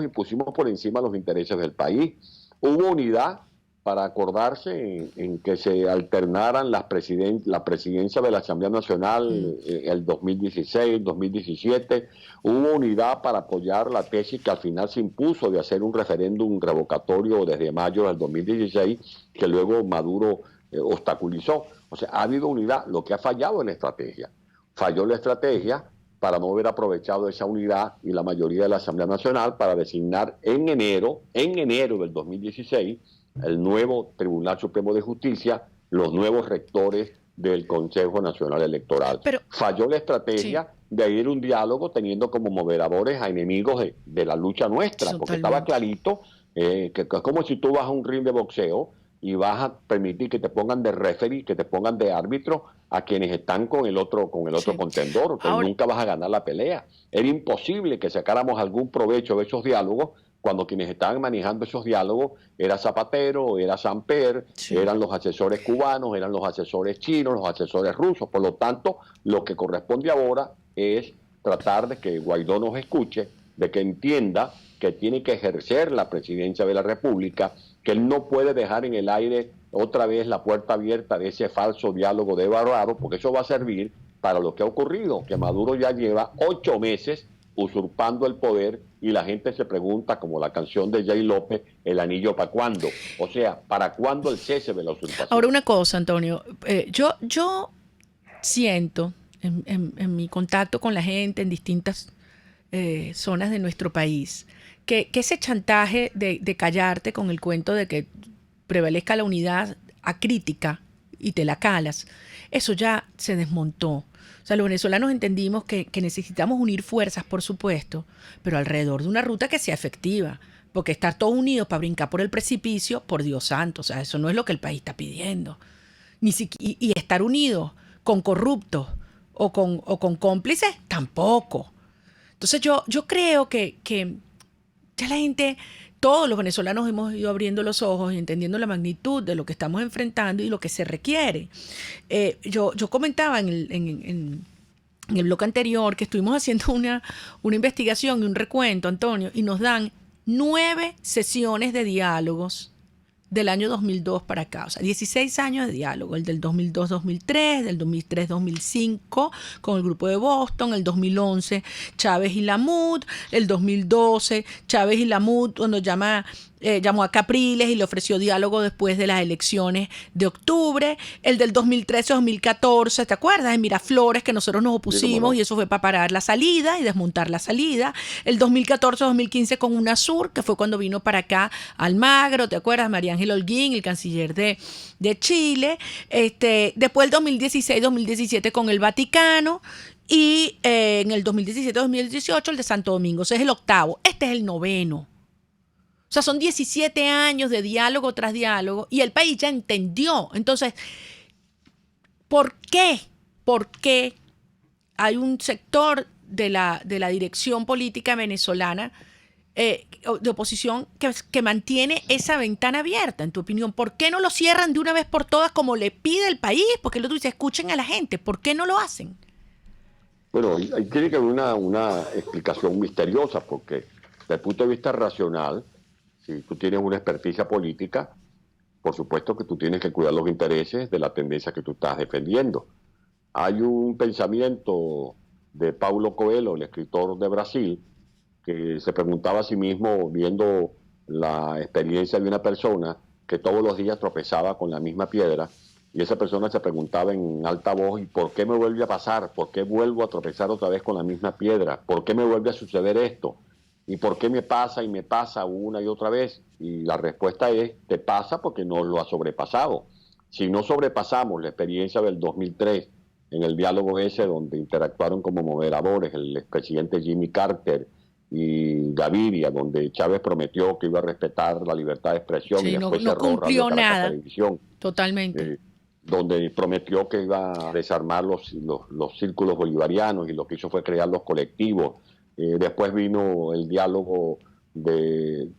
y pusimos por encima los intereses del país. Hubo unidad para acordarse en que se alternaran la presidencia de la Asamblea Nacional el 2016, 2017. Hubo unidad para apoyar la tesis que al final se impuso de hacer un referéndum revocatorio desde mayo del 2016, que luego Maduro obstaculizó. O sea, ha habido unidad. Lo que ha fallado es la estrategia. Falló la estrategia para no haber aprovechado esa unidad y la mayoría de la Asamblea Nacional para designar en enero del 2016, el nuevo Tribunal Supremo de Justicia, los nuevos rectores del Consejo Nacional Electoral. Pero falló la estrategia de ir a un diálogo teniendo como moderadores a enemigos de la lucha nuestra, porque estaba clarito que es como si tú vas a un ring de boxeo y vas a permitir que te pongan de referee, que te pongan de árbitro a quienes están con el otro contendor, que nunca vas a ganar la pelea. Era imposible que sacáramos algún provecho de esos diálogos cuando quienes estaban manejando esos diálogos era Zapatero, era Samper, eran los asesores cubanos, eran los asesores chinos, los asesores rusos. Por lo tanto, lo que corresponde ahora es tratar de que Guaidó nos escuche, de que entienda que tiene que ejercer la presidencia de la República, que él no puede dejar en el aire otra vez la puerta abierta de ese falso diálogo de Barrado, porque eso va a servir para lo que ha ocurrido, que Maduro ya lleva 8 meses usurpando el poder y la gente se pregunta, como la canción de Jay López, ¿el anillo para cuándo? O sea, ¿para cuándo el cese de la usurpación? Ahora una cosa, Antonio, yo siento en mi contacto con la gente en distintas zonas de nuestro país que ese chantaje de callarte con el cuento de que prevalezca la unidad acrítica y te la calas, eso ya se desmontó. O sea, los venezolanos entendimos que necesitamos unir fuerzas, por supuesto, pero alrededor de una ruta que sea efectiva. Porque estar todos unidos para brincar por el precipicio, por Dios santo, o sea, eso no es lo que el país está pidiendo. Y estar unidos con corruptos o con cómplices, tampoco. Entonces yo creo que ya la gente, todos los venezolanos hemos ido abriendo los ojos y entendiendo la magnitud de lo que estamos enfrentando y lo que se requiere. Yo comentaba en el bloque anterior que estuvimos haciendo una investigación y un recuento, Antonio, y nos dan 9 sesiones de diálogos del año 2002 para acá, o sea, 16 años de diálogo, el del 2002-2003, del 2003-2005 con el grupo de Boston, el 2011 Chávez y Lamud, el 2012 Chávez y Lamud cuando llama llamó a Capriles y le ofreció diálogo después de las elecciones de octubre. El del 2013-2014, ¿te acuerdas? En Miraflores, que nosotros nos opusimos y eso fue para parar la salida y desmontar la salida. El 2014-2015 con UNASUR, que fue cuando vino para acá Almagro, ¿te acuerdas? María Ángela Holguín, el canciller de Chile. Después el 2016-2017 con el Vaticano. Y en el 2017-2018 el de Santo Domingo. Ese es el octavo. Este es el noveno. O sea, son 17 años de diálogo tras diálogo y el país ya entendió. Entonces, ¿por qué? ¿Por qué hay un sector de la dirección política venezolana de oposición que mantiene esa ventana abierta, en tu opinión? ¿Por qué no lo cierran de una vez por todas como le pide el país? Porque tú dices, escuchen a la gente. ¿Por qué no lo hacen? Bueno, ahí tiene que haber una explicación misteriosa, porque desde el punto de vista racional, si tú tienes una experticia política, por supuesto que tú tienes que cuidar los intereses de la tendencia que tú estás defendiendo. Hay un pensamiento de Paulo Coelho, el escritor de Brasil, que se preguntaba a sí mismo, viendo la experiencia de una persona que todos los días tropezaba con la misma piedra, y esa persona se preguntaba en alta voz, ¿y por qué me vuelve a pasar? ¿Por qué vuelvo a tropezar otra vez con la misma piedra? ¿Por qué me vuelve a suceder esto? ¿Y por qué me pasa y me pasa una y otra vez? Y la respuesta es, te pasa porque no lo has sobrepasado. Si no sobrepasamos la experiencia del 2003, en el diálogo ese donde interactuaron como moderadores el expresidente Jimmy Carter y Gaviria, donde Chávez prometió que iba a respetar la libertad de expresión, sí, y después no cerró cumplió Radio Caracas nada. Televisión. Totalmente. Donde prometió que iba a desarmar los círculos bolivarianos, y lo que hizo fue crear los colectivos. Después vino el diálogo del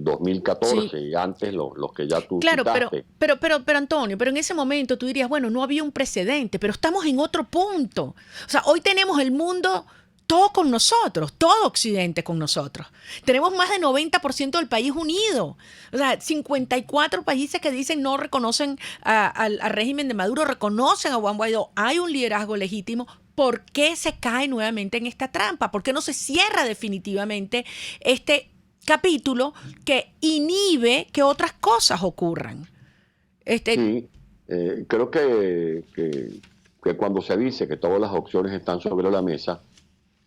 2014, sí. Y antes los que ya tú citaste. Pero Antonio, pero en ese momento tú dirías, bueno, no había un precedente, pero estamos en otro punto. O sea, hoy tenemos el mundo todo con nosotros, todo Occidente con nosotros. Tenemos más del 90% del país unido. O sea, 54 países que dicen no reconocen al régimen de Maduro, reconocen a Juan Guaidó. Hay un liderazgo legítimo. ¿Por qué se cae nuevamente en esta trampa? ¿Por qué no se cierra definitivamente este capítulo que inhibe que otras cosas ocurran? Sí, creo que cuando se dice que todas las opciones están sobre la mesa,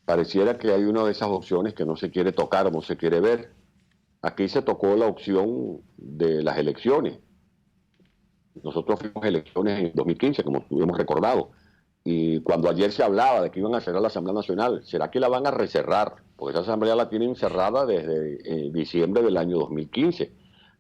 pareciera que hay una de esas opciones que no se quiere tocar o no se quiere ver. Aquí se tocó la opción de las elecciones. Nosotros fuimos a elecciones en 2015, como hemos recordado. Y cuando ayer se hablaba de que iban a cerrar la Asamblea Nacional, ¿será que la van a recerrar? Porque esa Asamblea la tienen cerrada desde diciembre del año 2015.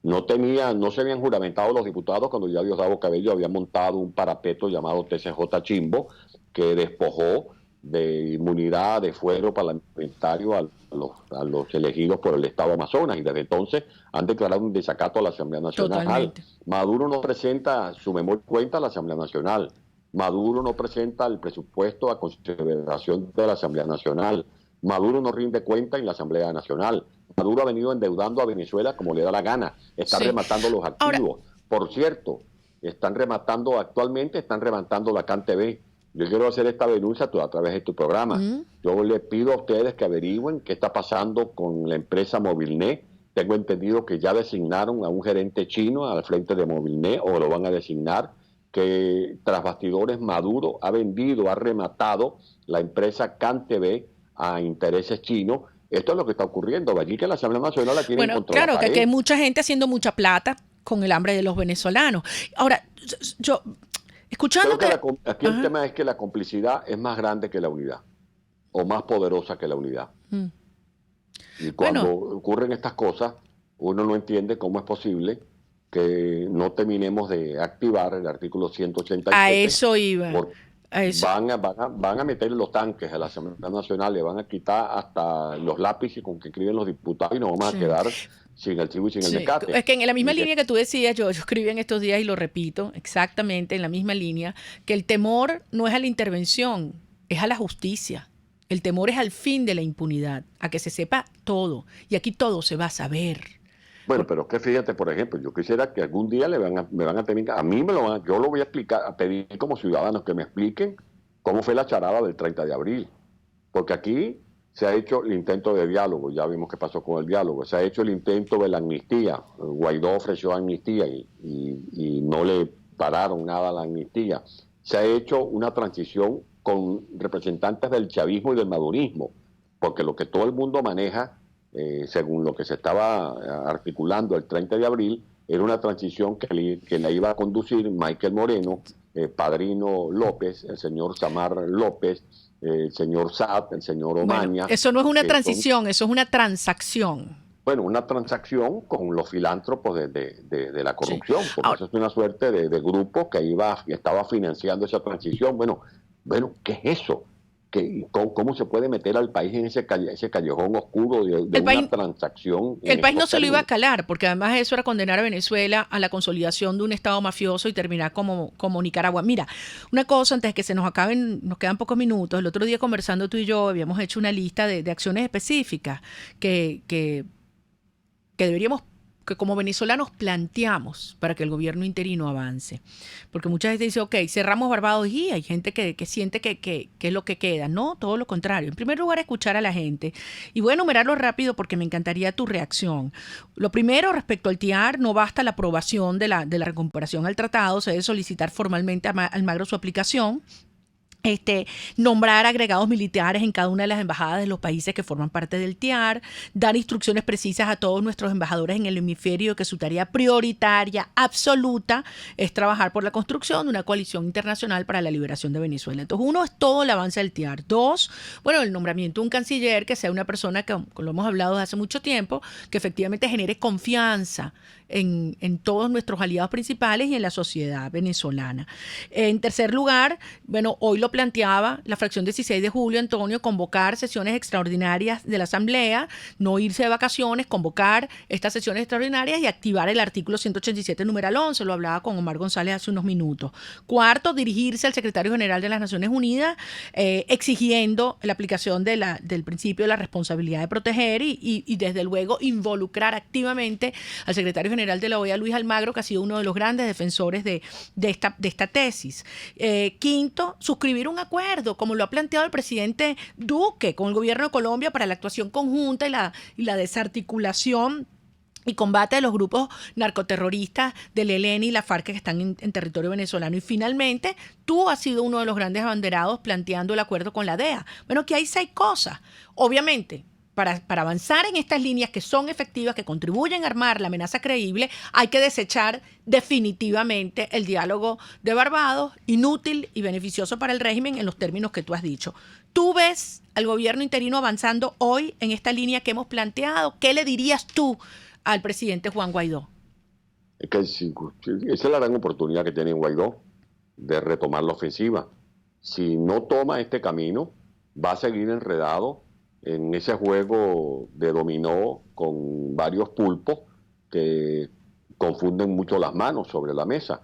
No se habían juramentado los diputados cuando ya Diosdado Cabello había montado un parapeto llamado TCJ Chimbo, que despojó de inmunidad, de fuero parlamentario a los elegidos por el Estado Amazonas, y desde entonces han declarado un desacato a la Asamblea Nacional. Totalmente. Maduro no presenta su memoria cuenta a la Asamblea Nacional. Maduro no presenta el presupuesto a consideración de la Asamblea Nacional. Maduro no rinde cuenta en la Asamblea Nacional. Maduro ha venido endeudando a Venezuela como le da la gana. Está rematando los activos. Por cierto, actualmente están rematando la CanTV. Yo quiero hacer esta denuncia a través de tu programa. Yo les pido a ustedes que averigüen qué está pasando con la empresa Movilnet. Tengo entendido que ya designaron a un gerente chino al frente de Movilnet, o lo van a designar, que tras bastidores Maduro ha rematado la empresa CanTV a intereses chinos. Esto es lo que está ocurriendo. Allí que la Asamblea Nacional la tiene contra la pared. Que hay mucha gente haciendo mucha plata con el hambre de los venezolanos. Ahora, yo... Escuchándote... Aquí el tema es que la complicidad es más grande que la unidad, o más poderosa que la unidad. Y cuando ocurren estas cosas, uno no entiende cómo es posible que no terminemos de activar el artículo 187. A eso iba. Van a meter los tanques a la Asamblea Nacional, le van a quitar hasta los lápices con que escriben los diputados, y nos vamos a quedar sin el chivo y sin el mecate. Es que en la misma línea que tú decías, yo escribí en estos días y lo repito, exactamente en la misma línea, que el temor no es a la intervención, es a la justicia. El temor es al fin de la impunidad, a que se sepa todo. Y aquí todo se va a saber. Bueno, pero es que fíjate, por ejemplo, yo quisiera que algún día me van a tener, yo lo voy a explicar, a pedir como ciudadanos que me expliquen cómo fue la charada del 30 de abril. Porque aquí Se ha hecho el intento de diálogo, ya vimos qué pasó con el diálogo. Se ha hecho el intento de la amnistía. Guaidó ofreció amnistía y no le pararon nada a la amnistía. Se ha hecho una transición con representantes del chavismo y del madurismo, porque lo que todo el mundo maneja, según lo que se estaba articulando el 30 de abril, era una transición que la iba a conducir Michael Moreno, Padrino López, el señor Samar López, el señor Saad, el señor Omaña. Bueno, eso no es una transición, eso es una transacción. Bueno, una transacción con los filántropos de la corrupción, sí. Porque eso es una suerte de grupo que estaba financiando esa transición. Bueno, ¿qué es eso? ¿Cómo se puede meter al país en ese callejón oscuro de una transacción? El país no se lo iba a calar, porque además eso era condenar a Venezuela a la consolidación de un Estado mafioso y terminar como Nicaragua. Mira, una cosa antes de que se nos acaben, nos quedan pocos minutos. El otro día conversando tú y yo habíamos hecho una lista de acciones específicas que deberíamos, que como venezolanos planteamos para que el gobierno interino avance. Porque mucha gente dice, ok, cerramos Barbados y hay gente que siente que es lo que queda. No, todo lo contrario. En primer lugar, escuchar a la gente. Y voy a enumerarlo rápido porque me encantaría tu reacción. Lo primero, respecto al TIAR, no basta la aprobación de la recuperación al tratado, se debe solicitar formalmente a Almagro su aplicación. Nombrar agregados militares en cada una de las embajadas de los países que forman parte del TIAR, dar instrucciones precisas a todos nuestros embajadores en el hemisferio que su tarea prioritaria, absoluta, es trabajar por la construcción de una coalición internacional para la liberación de Venezuela. Entonces, uno es todo el avance del TIAR. Dos, bueno, el nombramiento de un canciller que sea una persona que, lo hemos hablado desde hace mucho tiempo, que efectivamente genere confianza en todos nuestros aliados principales y en la sociedad venezolana. En tercer lugar, bueno, hoy lo planteaba la fracción 16 de julio, Antonio, convocar sesiones extraordinarias de la Asamblea, no irse de vacaciones, convocar estas sesiones extraordinarias y activar el artículo 187, numeral 11, lo hablaba con Omar González hace unos minutos. Cuarto, dirigirse al secretario general de las Naciones Unidas, exigiendo la aplicación del principio de la responsabilidad de proteger y desde luego involucrar activamente al secretario general de la OEA, Luis Almagro, que ha sido uno de los grandes defensores de esta tesis. Quinto, suscribir un acuerdo, como lo ha planteado el presidente Duque con el gobierno de Colombia para la actuación conjunta y la desarticulación y combate de los grupos narcoterroristas del ELN y la FARC que están en territorio venezolano. Y finalmente, tú has sido uno de los grandes abanderados planteando el acuerdo con la DEA. Bueno, que hay 6 cosas. Obviamente, para avanzar en estas líneas que son efectivas, que contribuyen a armar la amenaza creíble, hay que desechar definitivamente el diálogo de Barbados, inútil y beneficioso para el régimen en los términos que tú has dicho. ¿Tú ves al gobierno interino avanzando hoy en esta línea que hemos planteado? ¿Qué le dirías tú al presidente Juan Guaidó? Es que esa es la gran oportunidad que tiene Guaidó de retomar la ofensiva. Si no toma este camino, va a seguir enredado en ese juego de dominó con varios pulpos que confunden mucho las manos sobre la mesa.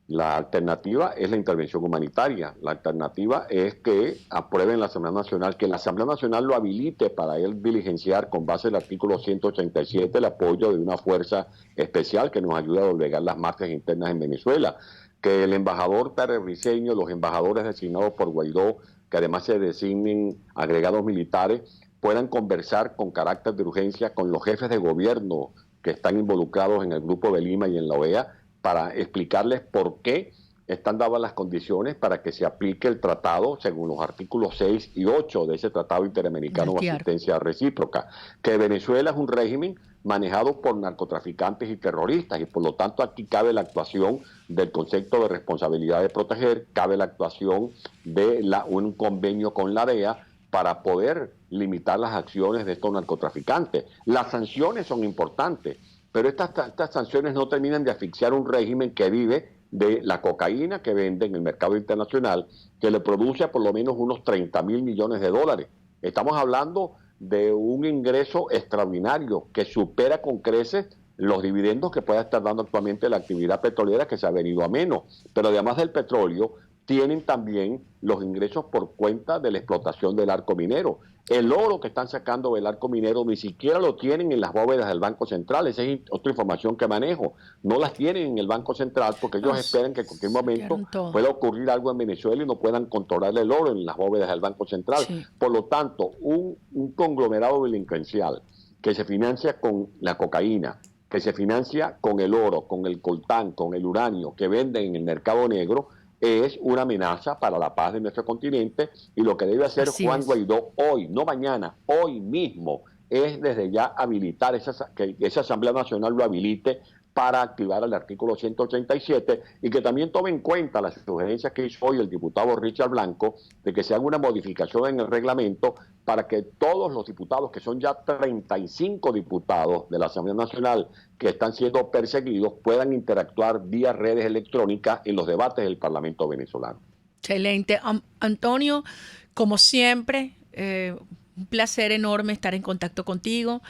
La alternativa es la intervención humanitaria. La alternativa es que aprueben la Asamblea Nacional, que la Asamblea Nacional lo habilite para él diligenciar con base del artículo 187 el apoyo de una fuerza especial que nos ayude a doblegar las marchas internas en Venezuela. Que el embajador Tarek-Briceño, los embajadores designados por Guaidó, que además se designen agregados militares, puedan conversar con carácter de urgencia con los jefes de gobierno que están involucrados en el Grupo de Lima y en la OEA para explicarles por qué están dadas las condiciones para que se aplique el tratado según los artículos 6 y 8 de ese Tratado Interamericano de Asistencia Recíproca. Que Venezuela es un régimen manejado por narcotraficantes y terroristas y por lo tanto aquí cabe la actuación del concepto de responsabilidad de proteger, cabe la actuación de un convenio con la DEA para poder limitar las acciones de estos narcotraficantes. Las sanciones son importantes, pero estas sanciones no terminan de asfixiar un régimen que vive de la cocaína que vende en el mercado internacional, que le produce por lo menos unos 30.000 millones de dólares. Estamos hablando de un ingreso extraordinario que supera con creces los dividendos que pueda estar dando actualmente la actividad petrolera que se ha venido a menos. Pero además del petróleo, tienen también los ingresos por cuenta de la explotación del arco minero. El oro que están sacando del arco minero ni siquiera lo tienen en las bóvedas del Banco Central. Esa es otra información que manejo. No las tienen en el Banco Central porque ellos esperan que en cualquier momento pueda ocurrir algo en Venezuela y no puedan controlar el oro en las bóvedas del Banco Central. Sí. Por lo tanto, un conglomerado delincuencial que se financia con la cocaína, que se financia con el oro, con el coltán, con el uranio que venden en el mercado negro, es una amenaza para la paz de nuestro continente, y lo que debe hacer Juan Guaidó hoy, no mañana, hoy mismo, es desde ya habilitar que esa Asamblea Nacional lo habilite para activar el artículo 187 y que también tome en cuenta las sugerencias que hizo hoy el diputado Richard Blanco de que se haga una modificación en el reglamento para que todos los diputados, que son ya 35 diputados de la Asamblea Nacional que están siendo perseguidos, puedan interactuar vía redes electrónicas en los debates del Parlamento venezolano. Excelente. Antonio, como siempre, un placer enorme estar en contacto contigo,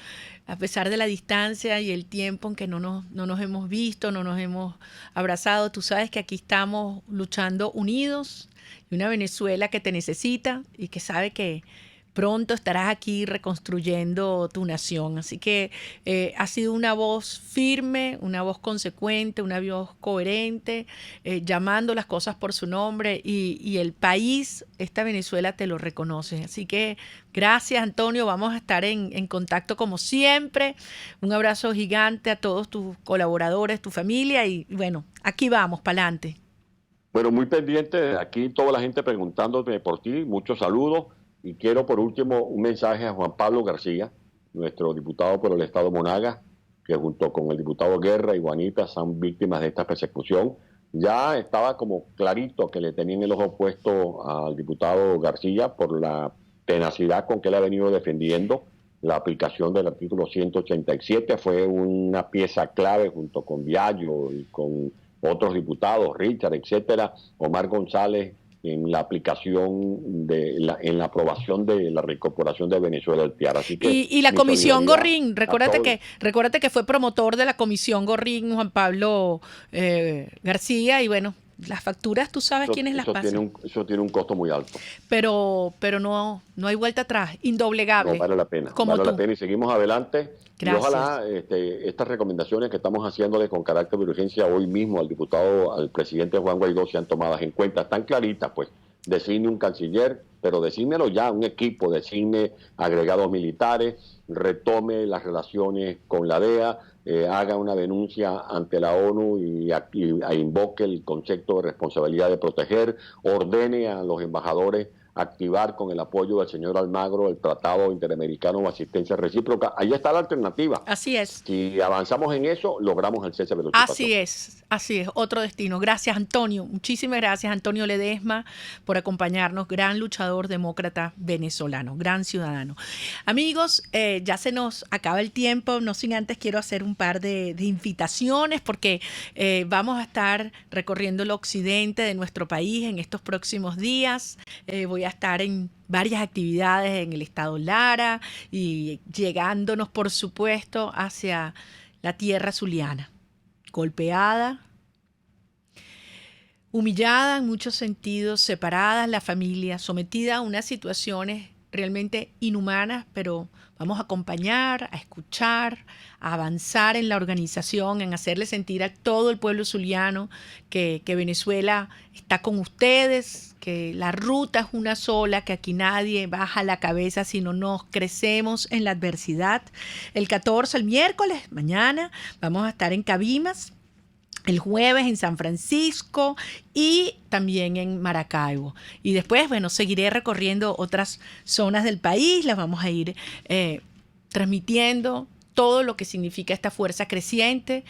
a pesar de la distancia y el tiempo en que no nos hemos visto, no nos hemos abrazado. Tú sabes que aquí estamos luchando unidos, y una Venezuela que te necesita y que sabe que pronto estarás aquí reconstruyendo tu nación. Así que ha sido una voz firme, una voz consecuente, una voz coherente, llamando las cosas por su nombre, y el país, esta Venezuela, te lo reconoce. Así que gracias, Antonio. Vamos a estar en contacto como siempre. Un abrazo gigante a todos tus colaboradores, tu familia, y bueno, aquí vamos, para adelante. Bueno, muy pendiente. Aquí toda la gente preguntándote por ti. Muchos saludos. Y quiero por último un mensaje a Juan Pablo García, nuestro diputado por el estado Monagas, que junto con el diputado Guerra y Juanita son víctimas de esta persecución. Ya estaba como clarito que le tenían el ojo puesto al diputado García por la tenacidad con que él ha venido defendiendo la aplicación del artículo 187. Fue una pieza clave junto con Viallo y con otros diputados, Richard, etcétera, Omar González, en la aplicación en la aprobación de la reincorporación de Venezuela al TIAR. Así que y la Comisión Gorrín, recuérdate que fue promotor de la Comisión Gorrín Juan Pablo García, y bueno, las facturas, tú sabes quiénes las pasan. Eso tiene un costo muy alto. Pero no hay vuelta atrás, indoblegable. No, vale la pena. Vale la pena y seguimos adelante. Gracias. Y ojalá estas recomendaciones que estamos haciéndole con carácter de urgencia hoy mismo al presidente Juan Guaidó sean tomadas en cuenta. Están claritas, pues. Designe un canciller, pero desígnelo ya, un equipo, designe agregados militares, retome las relaciones con la DEA, haga una denuncia ante la ONU y invoque el concepto de responsabilidad de proteger, ordene a los embajadores activar con el apoyo del señor Almagro el Tratado Interamericano de Asistencia Recíproca. Ahí está la alternativa. Así es. Si avanzamos en eso, logramos el cese de la ocupación. Así es, otro destino. Gracias, Antonio. Muchísimas gracias, Antonio Ledesma, por acompañarnos. Gran luchador demócrata venezolano, gran ciudadano. Amigos, ya se nos acaba el tiempo. No sin antes quiero hacer un par de invitaciones, porque vamos a estar recorriendo el occidente de nuestro país en estos próximos días. Voy a estar en varias actividades en el estado Lara y llegándonos, por supuesto, hacia la tierra zuliana. Golpeada, humillada en muchos sentidos, separada la familia, sometida a unas situaciones realmente inhumanas, pero vamos a acompañar, a escuchar, a avanzar en la organización, en hacerle sentir a todo el pueblo zuliano que Venezuela está con ustedes, que la ruta es una sola, que aquí nadie baja la cabeza, sino nos crecemos en la adversidad. El 14, el miércoles, mañana, vamos a estar en Cabimas. El jueves en San Francisco y también en Maracaibo. Y después, bueno, seguiré recorriendo otras zonas del país. Las vamos a ir transmitiendo todo lo que significa esta fuerza creciente.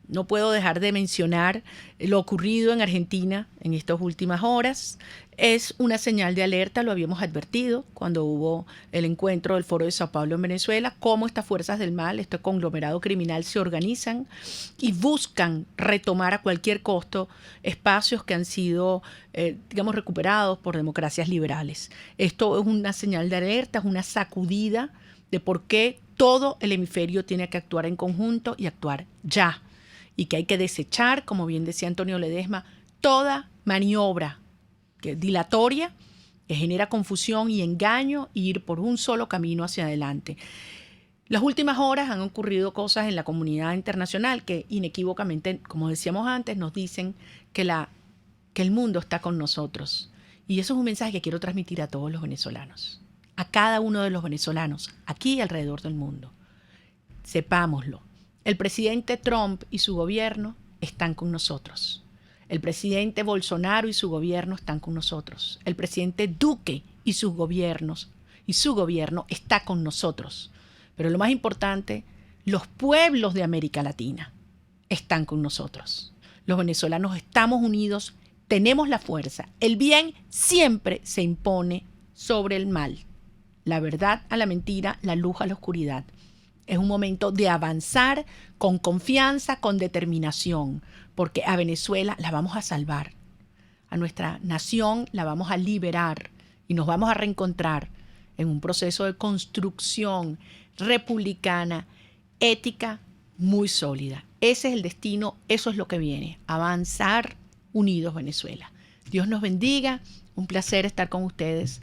No puedo dejar de mencionar lo ocurrido en Argentina en estas últimas horas. Es una señal de alerta, lo habíamos advertido cuando hubo el encuentro del Foro de Sao Paulo en Venezuela, cómo estas fuerzas del mal, este conglomerado criminal, se organizan y buscan retomar a cualquier costo espacios que han sido, recuperados por democracias liberales. Esto es una señal de alerta, es una sacudida de por qué todo el hemisferio tiene que actuar en conjunto y actuar ya. Y que hay que desechar, como bien decía Antonio Ledesma, toda maniobra dilatoria que genera confusión y engaño y ir por un solo camino hacia adelante. Las últimas horas han ocurrido cosas en la comunidad internacional que inequívocamente, como decíamos antes, nos dicen que el mundo está con nosotros. Y eso es un mensaje que quiero transmitir a todos los venezolanos, a cada uno de los venezolanos, aquí y alrededor del mundo. Sepámoslo. El presidente Trump y su gobierno están con nosotros. El presidente Bolsonaro y su gobierno están con nosotros. El presidente Duque y sus gobiernos y su gobierno está con nosotros. Pero lo más importante, los pueblos de América Latina están con nosotros. Los venezolanos estamos unidos, tenemos la fuerza. El bien siempre se impone sobre el mal. La verdad a la mentira, la luz a la oscuridad. Es un momento de avanzar con confianza, con determinación, porque a Venezuela la vamos a salvar. A nuestra nación la vamos a liberar y nos vamos a reencontrar en un proceso de construcción republicana, ética, muy sólida. Ese es el destino, eso es lo que viene. Avanzar unidos Venezuela. Dios nos bendiga. Un placer estar con ustedes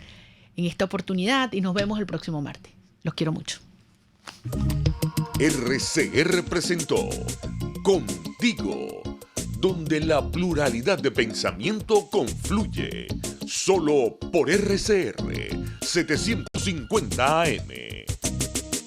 en esta oportunidad y nos vemos el próximo martes. Los quiero mucho. RCR presentó Contigo, donde la pluralidad de pensamiento confluye. Solo por RCR 750 AM.